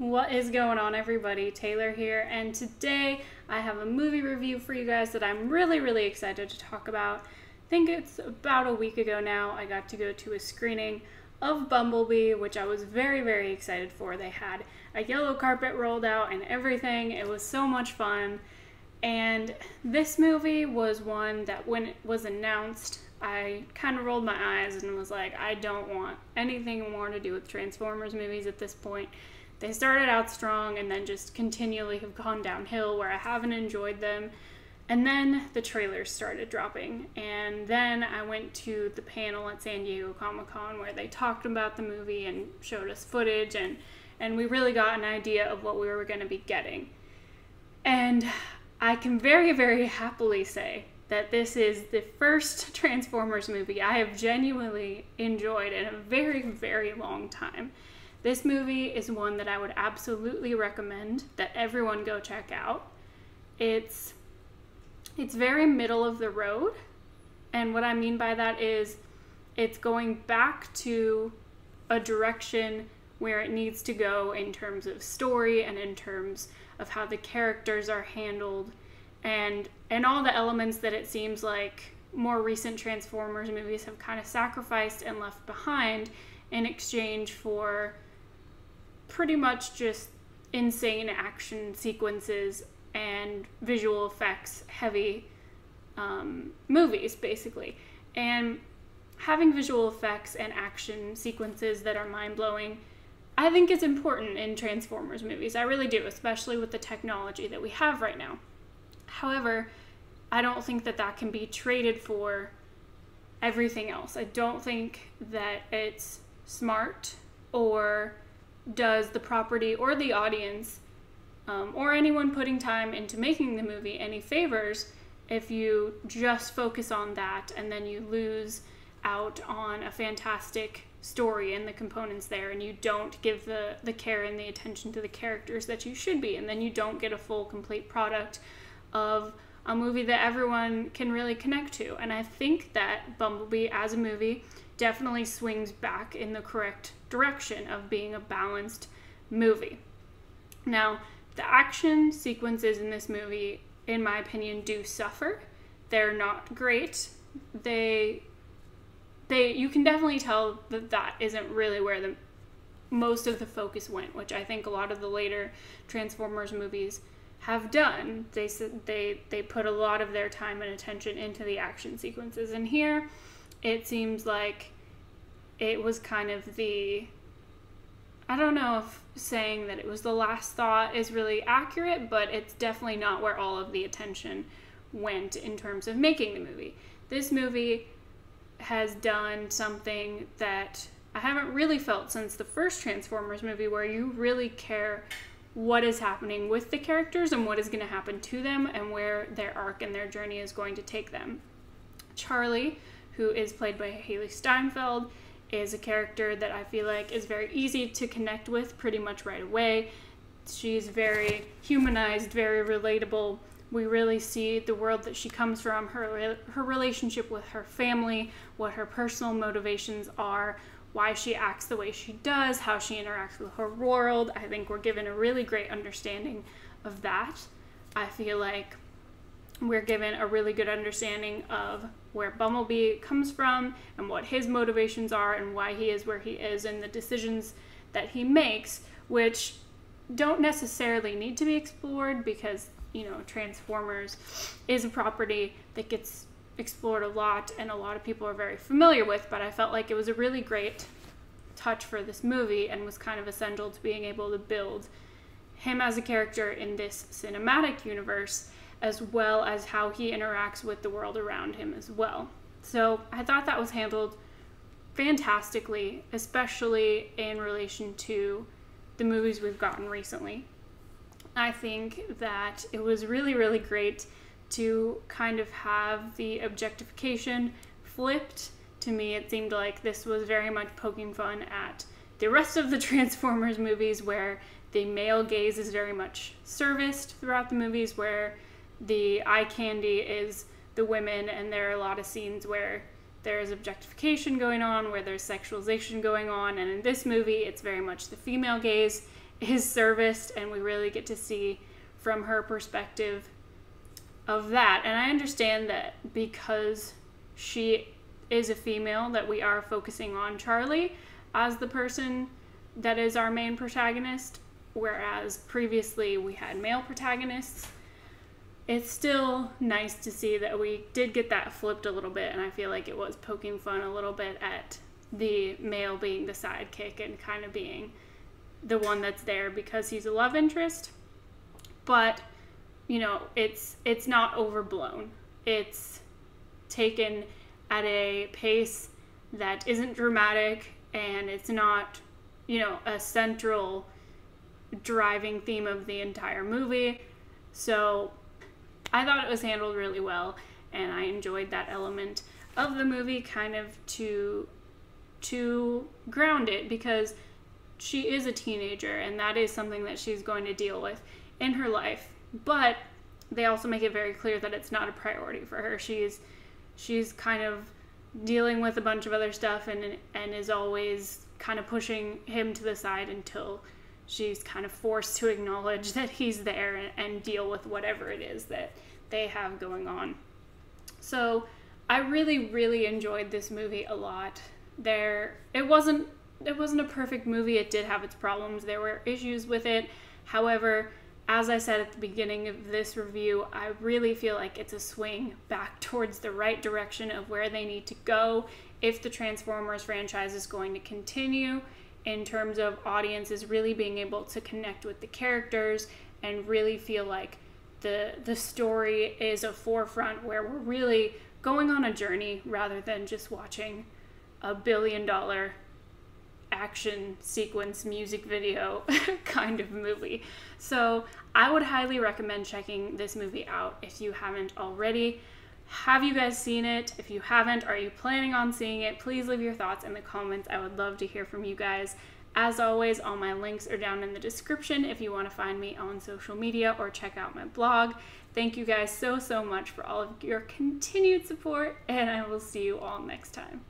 What is going on, everybody? Taylor here, and today I have a movie review for you guys that I'm really excited to talk about. I think it's about a week ago now I got to go to a screening of Bumblebee, which I was very excited for. They had a yellow carpet rolled out and everything. It was so much fun. And this movie was one that when it was announced, I kind of rolled my eyes and was like, I don't want anything more to do with Transformers movies at this point. They started out strong and then just continually have gone downhill where I haven't enjoyed them. And then the trailers started dropping. And then I went to the panel at San Diego Comic-Con where they talked about the movie and showed us footage, and we really got an idea of what we were going to be getting. And I can very happily say that this is the first Transformers movie I have genuinely enjoyed in a very long time. This movie is one that I would absolutely recommend that everyone go check out. It's very middle of the road, and what I mean by that is it's going back to a direction where it needs to go in terms of story and in terms of how the characters are handled and all the elements that it seems like more recent Transformers movies have kind of sacrificed and left behind in exchange for pretty much just insane action sequences and visual effects heavy movies, basically. And having visual effects and action sequences that are mind-blowing, I think is important in Transformers movies. I really do, especially with the technology that we have right now. However, I don't think that that can be traded for everything else. I don't think that it's smart or does the property or the audience or anyone putting time into making the movie any favors if you just focus on that and then you lose out on a fantastic story and the components there, and you don't give the care and the attention to the characters that you should be, and then you don't get a full complete product of a movie that everyone can really connect to. And I think that Bumblebee as a movie definitely swings back in the correct direction of being a balanced movie. Now, the action sequences in this movie, in my opinion, do suffer. They're not great. You can definitely tell that that isn't really where the most of the focus went, which I think a lot of the later Transformers movies have done. They put a lot of their time and attention into the action sequences, and here it seems like it was kind of I don't know if saying that it was the last thought is really accurate, but it's definitely not where all of the attention went in terms of making the movie. This movie has done something that I haven't really felt since the first Transformers movie, where you really care what is happening with the characters and what is going to happen to them and where their arc and their journey is going to take them. Charlie, who is played by Haley Steinfeld, is a character that I feel like is very easy to connect with pretty much right away. She's very humanized, very relatable. We really see the world that she comes from, her relationship with her family, what her personal motivations are, why she acts the way she does, how she interacts with her world. I think we're given a really great understanding of that. I feel like we're given a really good understanding of where Bumblebee comes from and what his motivations are and why he is where he is and the decisions that he makes, which don't necessarily need to be explored because, you know, Transformers is a property that gets explored a lot and a lot of people are very familiar with, but I felt like it was a really great touch for this movie and was kind of essential to being able to build him as a character in this cinematic universe, as well as how he interacts with the world around him as well. So I thought that was handled fantastically, especially in relation to the movies we've gotten recently. I think that it was really great to kind of have the objectification flipped. To me, it seemed like this was very much poking fun at the rest of the Transformers movies, where the male gaze is very much serviced throughout the movies, where the eye candy is the women, and there are a lot of scenes where there's objectification going on, where there's sexualization going on, and in this movie it's very much the female gaze, is serviced, and we really get to see from her perspective of that. And I understand that because she is a female, that we are focusing on Charlie as the person that is our main protagonist, whereas previously we had male protagonists. It's still nice to see that we did get that flipped a little bit, and I feel like it was poking fun a little bit at the male being the sidekick and kind of being the one that's there because he's a love interest. But, you know, it's not overblown. It's taken at a pace that isn't dramatic, and it's not, you know, a central driving theme of the entire movie. So I thought it was handled really well, and I enjoyed that element of the movie kind of to ground it, because she is a teenager and that is something that she's going to deal with in her life. But they also make it very clear that it's not a priority for her. She's kind of dealing with a bunch of other stuff and is always kind of pushing him to the side until she's kind of forced to acknowledge that he's there and deal with whatever it is that they have going on. So I really, really enjoyed this movie a lot. It wasn't a perfect movie. It did have its problems. There were issues with it. However, as I said at the beginning of this review, I really feel like it's a swing back towards the right direction of where they need to go if the Transformers franchise is going to continue, in terms of audiences really being able to connect with the characters and really feel like the story is a forefront where we're really going on a journey rather than just watching a $1 billion action sequence music video kind of movie. So I would highly recommend checking this movie out if you haven't already. Have you guys seen it? If you haven't, are you planning on seeing it? Please leave your thoughts in the comments. I would love to hear from you guys. As always, all my links are down in the description if you want to find me on social media or check out my blog. Thank you guys so much for all of your continued support, and I will see you all next time.